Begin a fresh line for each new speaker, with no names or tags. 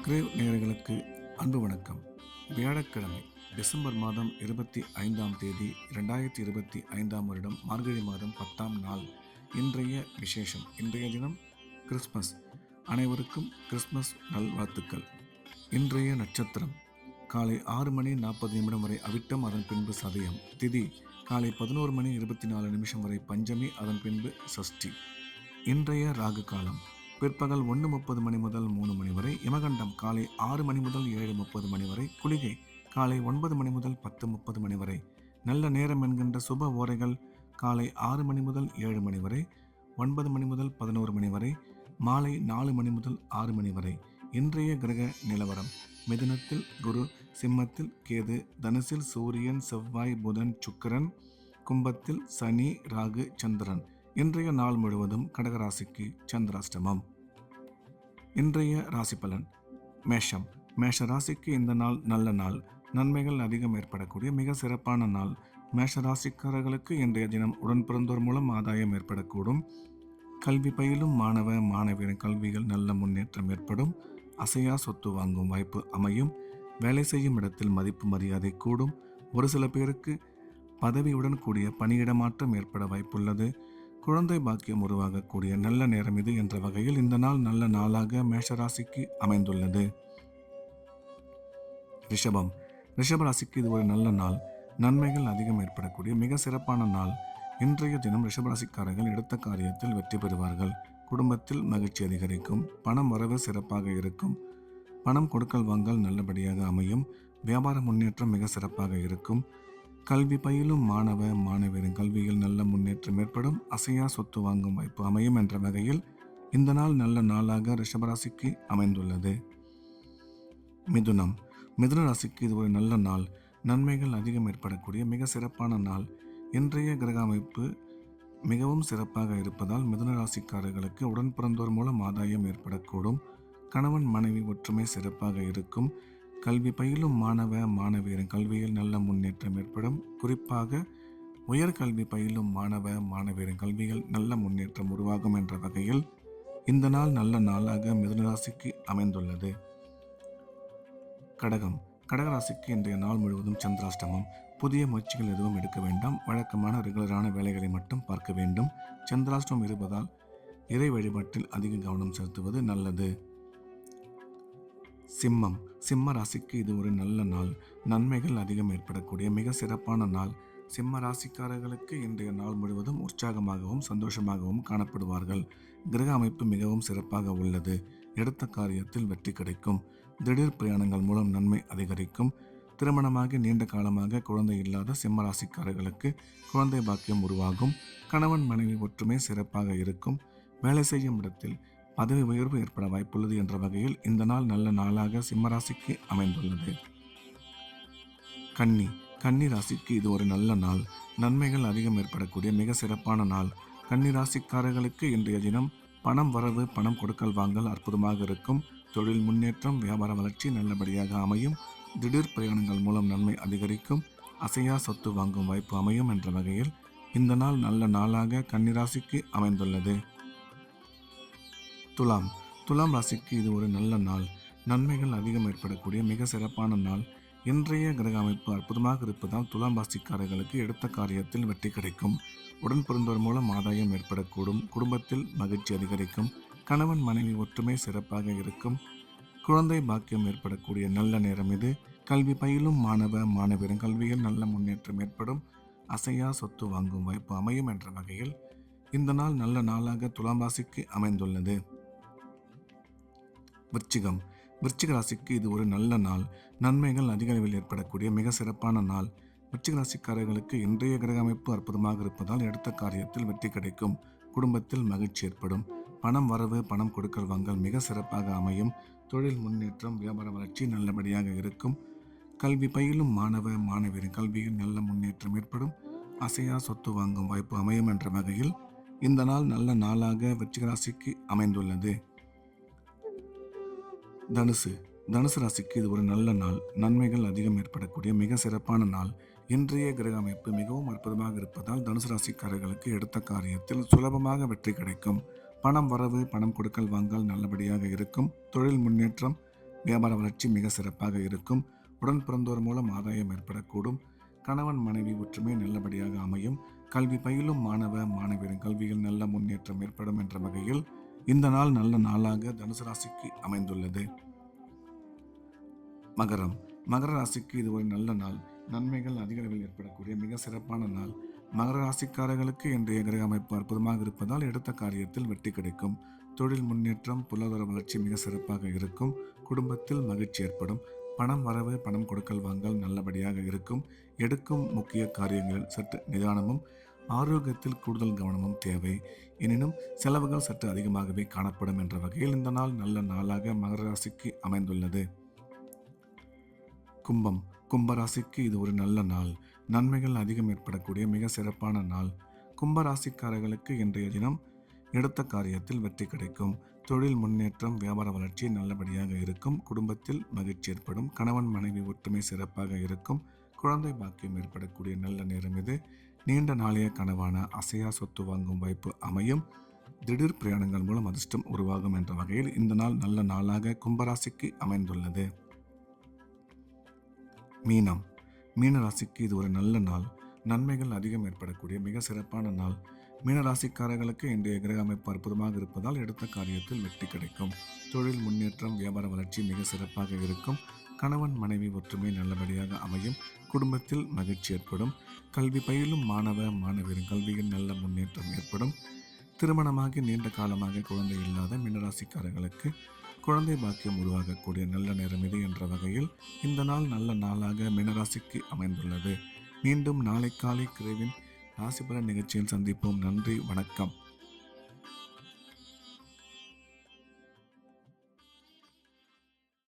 Grave நேயர்களுக்கு அன்பு வணக்கம். வியாழக்கிழமை டிசம்பர் மாதம் 25ஆம் தேதி 2025ஆம் வருடம் மார்கழி மாதம் 10ஆம் நாள். இன்றைய விசேஷம். இன்றைய தினம் கிறிஸ்மஸ். அனைவருக்கும் கிறிஸ்மஸ் நல்வாழ்த்துக்கள். இன்றைய நட்சத்திரம் காலை 6:40 வரை அவிட்டம், அதன் பின்பு சதயம். திதி காலை 11:24 வரை பஞ்சமி, அதன் பின்பு சஷ்டி. இன்றைய ராகு காலம் பிற்பகல் 1:30 முதல் 3 வரை. யமகண்டம் காலை 6 முதல் 7:30 வரை. குளிகை காலை 9 முதல் 10:30 வரை. நல்ல நேரம் என்கின்ற சுப ஓரைகள் காலை 6 முதல் 7 வரை, 9 முதல் 11 வரை, மாலை 4 முதல் 6 வரை. இன்றைய கிரக நிலவரம்: மிதுனத்தில் குரு, சிம்மத்தில் கேது, தனுசில் சூரியன், செவ்வாய், புதன், சுக்கிரன், கும்பத்தில் சனி, ராகு, சந்திரன். இன்றைய நாள் முழுவதும் கடகராசிக்கு சந்திராஷ்டமம். இன்றைய ராசி பலன். மேஷம். மேஷ ராசிக்கு இந்த நாள் நல்ல நாள். நன்மைகள் அதிகம் ஏற்படக்கூடிய மிக சிறப்பான நாள். மேஷ ராசிக்காரர்களுக்கு இன்றைய தினம் உடன் பிறந்தோர் மூலம் ஆதாயம் ஏற்படக்கூடும். கல்வி பயிலும் மாணவ மாணவியரின் கல்வியில் நல்ல முன்னேற்றம் ஏற்படும். அசையா சொத்து வாங்கும் வாய்ப்பு அமையும். வேலை செய்யும் இடத்தில் மதிப்பு மரியாதை கூடும். ஒரு சில பேருக்கு பதவியுடன் கூடிய பணியிடமாற்றம் ஏற்பட வாய்ப்புள்ளது. குழந்தை பாக்கியம் உருவாகக்கூடிய நல்ல நேரம் இது என்ற வகையில் இந்த நாள் நல்ல நாளாக மேஷராசிக்கு அமைந்துள்ளது. ரிஷபம். ரிஷபராசிக்கு இது ஒரு நல்ல நாள். நன்மைகள் அதிகம் ஏற்படக்கூடிய மிக சிறப்பான நாள். இன்றைய தினம் ரிஷபராசிக்காரர்கள் எடுத்த காரியத்தில் வெற்றி பெறுவார்கள். குடும்பத்தில் மகிழ்ச்சி அதிகரிக்கும். பணம் வரவு சிறப்பாக இருக்கும். பணம் கொடுக்கல் வாங்கல் நல்லபடியாக அமையும். வியாபார முன்னேற்றம் மிக சிறப்பாக இருக்கும். கல்வி பயிலும் மாணவ மாணவியரின் கல்வியில் நல்ல முன்னேற்றம் ஏற்படும். அசையா சொத்து வாங்கும் வாய்ப்பு அமையும் என்ற வகையில் இந்த நாள் நல்ல நாளாக ரிஷபராசிக்கு அமைந்துள்ளது. மிதுனம். மிதுன ராசிக்கு இது ஒரு நல்ல நாள். நன்மைகள் அதிகம் ஏற்படக்கூடிய மிக சிறப்பான நாள். இன்றைய கிரக அமைப்பு மிகவும் சிறப்பாக இருப்பதால் மிதுன ராசிக்காரர்களுக்கு உடன் பிறந்தோர் மூலம் ஆதாயம் ஏற்படக்கூடும். கணவன் மனைவி ஒற்றுமை சிறப்பாக இருக்கும். கல்வி பயிலும் மாணவ மாணவியரின் கல்வியில் நல்ல முன்னேற்றம் ஏற்படும். குறிப்பாக உயர்கல்வி பயிலும் மாணவ மாணவியரின் கல்வியில் நல்ல முன்னேற்றம் உருவாகும் என்ற வகையில் இந்த நாள் நல்ல நாளாக மிதுனராசிக்கு அமைந்துள்ளது. கடகம். கடகராசிக்கு இன்றைய நாள் முழுவதும் சந்திராஷ்டமம். புதிய முயற்சிகள் எதுவும் எடுக்க வேண்டாம். வழக்கமான ரெகுலரான வேலைகளை மட்டும் பார்க்க வேண்டும். சந்திராஷ்டமம் இருப்பதால் இறை வழிபாட்டில் அதிக கவனம் செலுத்துவது நல்லது. சிம்மம். சிம்ம ராசிக்கு இது ஒரு நல்ல நாள். நன்மைகள் அதிகம் ஏற்படக்கூடிய மிக சிறப்பான நாள். சிம்ம ராசிக்காரர்களுக்கு இன்றைய நாள் முழுவதும் உற்சாகமாகவும் சந்தோஷமாகவும் காணப்படுவார்கள். கிரக அமைப்பு மிகவும் சிறப்பாக உள்ளது. எடுத்த காரியத்தில் வெற்றி கிடைக்கும். திடீர் பிரயாணங்கள் மூலம் நன்மை அதிகரிக்கும். திருமணமாகி நீண்ட காலமாக குழந்தை இல்லாத சிம்ம ராசிக்காரர்களுக்கு குழந்தை பாக்கியம் உருவாகும். கணவன் மனைவி ஒற்றுமை சிறப்பாக இருக்கும். வேலை செய்யும் இடத்தில் பதவி உயர்வு ஏற்பட வாய்ப்புள்ளது என்ற வகையில் இந்த நாள் நல்ல நாளாக சிம்மராசிக்கு அமைந்துள்ளது. கன்னி. கன்னி ராசிக்கு இது ஒரு நல்ல நாள். நன்மைகள் அதிகம் ஏற்படக்கூடிய மிக சிறப்பான நாள். கன்னி ராசிக்காரர்களுக்கு இன்றைய தினம் பணம் வரவு, பணம் கொடுக்கல் வாங்கல் அற்புதமாக இருக்கும். தொழில் முன்னேற்றம், வியாபார வளர்ச்சி நல்லபடியாக அமையும். திடீர் பிரயாணங்கள் மூலம் நன்மை அதிகரிக்கும். அசையா சொத்து வாங்கும் வாய்ப்பு அமையும் என்ற வகையில் இந்த நாள் நல்ல நாளாக கன்னிராசிக்கு அமைந்துள்ளது. துலாம். துலாம் ராசிக்கு இது ஒரு நல்ல நாள். நன்மைகள் அதிகம் ஏற்படக்கூடிய மிக சிறப்பான நாள். இன்றைய கிரக அமைப்பு அற்புதமாக இருப்பதால் துலாம் ராசிக்காரர்களுக்கு எடுத்த காரியத்தில் வெற்றி கிடைக்கும். உடன் பிறந்தோர் மூலம் ஆதாயம் ஏற்படக்கூடும். குடும்பத்தில் மகிழ்ச்சி அதிகரிக்கும். கணவன் மனைவி ஒற்றுமை சிறப்பாக இருக்கும். குழந்தை பாக்கியம் ஏற்படக்கூடிய நல்ல நேரம் இது. கல்வி பயிலும் மாணவ மாணவியரின் கல்வியில் நல்ல முன்னேற்றம் ஏற்படும். அசையா சொத்து வாங்கும் வாய்ப்பு அமையும் என்ற வகையில் இந்த நாள் நல்ல நாளாக துலாம் ராசிக்கு அமைந்துள்ளது. விருச்சிகம். விருச்சிக ராசிக்கு இது ஒரு நல்ல நாள். நன்மைகள் அதிக அளவில் ஏற்படக்கூடிய மிக சிறப்பான நாள். விருச்சிக ராசிக்காரர்களுக்கு இன்றைய கிரக அமைப்பு அற்புதமாக இருப்பதால் எடுத்த காரியத்தில் வெற்றி கிடைக்கும். குடும்பத்தில் மகிழ்ச்சி ஏற்படும். பணம் வரவு, பணம் கொடுக்கல் வாங்கல் மிக சிறப்பாக அமையும். தொழில் முன்னேற்றம், வியாபார வளர்ச்சி நல்லபடியாக இருக்கும். கல்வி பயிலும் மாணவ மாணவியரின் கல்வியில் நல்ல முன்னேற்றம் ஏற்படும். அசையா சொத்து வாங்கும் வாய்ப்பு அமையும் என்ற வகையில் இந்த நாள் நல்ல நாளாக விருச்சிக ராசிக்கு அமைந்துள்ளது. தனுசு. தனுசு ராசிக்கு இது ஒரு நல்ல நாள். நன்மைகள் அதிகம் ஏற்படக்கூடிய மிக சிறப்பான நாள். இன்றைய கிரக அமைப்பு மிகவும் அற்புதமாக இருப்பதால் தனுசு ராசிக்காரர்களுக்கு எடுத்த காரியத்தில் சுலபமாக வெற்றி கிடைக்கும். பணம் வரவு, பணம் கொடுக்கல் வாங்கல் நல்லபடியாக இருக்கும். தொழில் முன்னேற்றம், வியாபார வளர்ச்சி மிக சிறப்பாக இருக்கும். உடன் பிறந்தோர் மூலம் ஆதாயம் ஏற்படக்கூடும். கணவன் மனைவி ஒற்றுமை நல்லபடியாக அமையும். கல்வி பயிலும் மாணவ மாணவியரின் கல்வியில் நல்ல முன்னேற்றம் ஏற்படும் என்ற வகையில் இந்த நாள் நல்ல நாளாக தனுசு ராசிக்கு அமைந்துள்ளது. மகரம். மகர ராசிக்கு இது ஒரு நல்ல நாள். நன்மைகள் அதிக அளவில் ஏற்படக்கூடிய மிக சிறப்பான நாள். மகர ராசிக்காரர்களுக்கு இன்றைய கிரக அமைப்பு அற்புதமாக இருப்பதால் எடுத்த காரியத்தில் வெற்றி கிடைக்கும். தொழில் முன்னேற்றம், பொருளாதார வளர்ச்சி மிக சிறப்பாக இருக்கும். குடும்பத்தில் மகிழ்ச்சி ஏற்படும். பணம் வரவு, பணம் கொடுக்கல் வாங்கல் நல்லபடியாக இருக்கும். எடுக்கும் முக்கிய காரியங்களில் சற்று நிதானமும் ஆரோக்கியத்தில் கூடுதல் கவனமும் தேவை. எனினும் செலவுகள் சற்று அதிகமாகவே காணப்படும் என்ற வகையில் இந்த நாள் நல்ல நாளாக மகர ராசிக்கு அமைந்துள்ளது. கும்பம். கும்பராசிக்கு இது ஒரு நல்ல நாள். நன்மைகள் அதிகம் ஏற்படக்கூடிய மிக சிறப்பான நாள். கும்பராசிக்காரர்களுக்கு இன்றைய தினம் எடுத்த காரியத்தில் வெற்றி கிடைக்கும். தொழில் முன்னேற்றம், வியாபார வளர்ச்சி நல்லபடியாக இருக்கும். குடும்பத்தில் மகிழ்ச்சி ஏற்படும். கணவன் மனைவி ஒற்றுமை சிறப்பாக இருக்கும். குழந்தை பாக்கியம் ஏற்படக்கூடிய நல்ல நேரம் இது. நீண்ட நாளைய கனவான அசையா சொத்து வாங்கும் வாய்ப்பு அமையும். திடீர் பிரயாணங்கள் மூலம் அதிர்ஷ்டம் உருவாகும் என்ற வகையில் இந்த நாள் நல்ல நாளாக கும்பராசிக்கு அமைந்துள்ளது. மீனம். மீனராசிக்கு இது ஒரு நல்ல நாள். நன்மைகள் அதிகம் ஏற்படக்கூடிய மிக சிறப்பான நாள். மீனராசிக்காரர்களுக்கு இன்றைய கிரக அமைப்பு அற்புதமாக இருப்பதால் எடுத்த காரியத்தில் வெற்றி கிடைக்கும். தொழில் முன்னேற்றம், வியாபார வளர்ச்சி மிக சிறப்பாக இருக்கும். கணவன் மனைவி ஒற்றுமை நல்லபடியாக அமையும். குடும்பத்தில் மகிழ்ச்சி ஏற்படும். கல்வி பயிலும் மாணவ மாணவியரின் கல்வியில் நல்ல முன்னேற்றம் ஏற்படும். திருமணமாகி நீண்ட காலமாக குழந்தை இல்லாத மீனராசிக்காரர்களுக்கு குழந்தை பாக்கியம் உருவாகக்கூடிய நல்ல நேரம் இது என்ற வகையில் இந்த நாள் நல்ல நாளாக மீனராசிக்கு அமைந்துள்ளது. மீண்டும் நாளை காலை கிரேவின் ராசிபலன் நிகழ்ச்சியில் சந்திப்போம். நன்றி, வணக்கம்.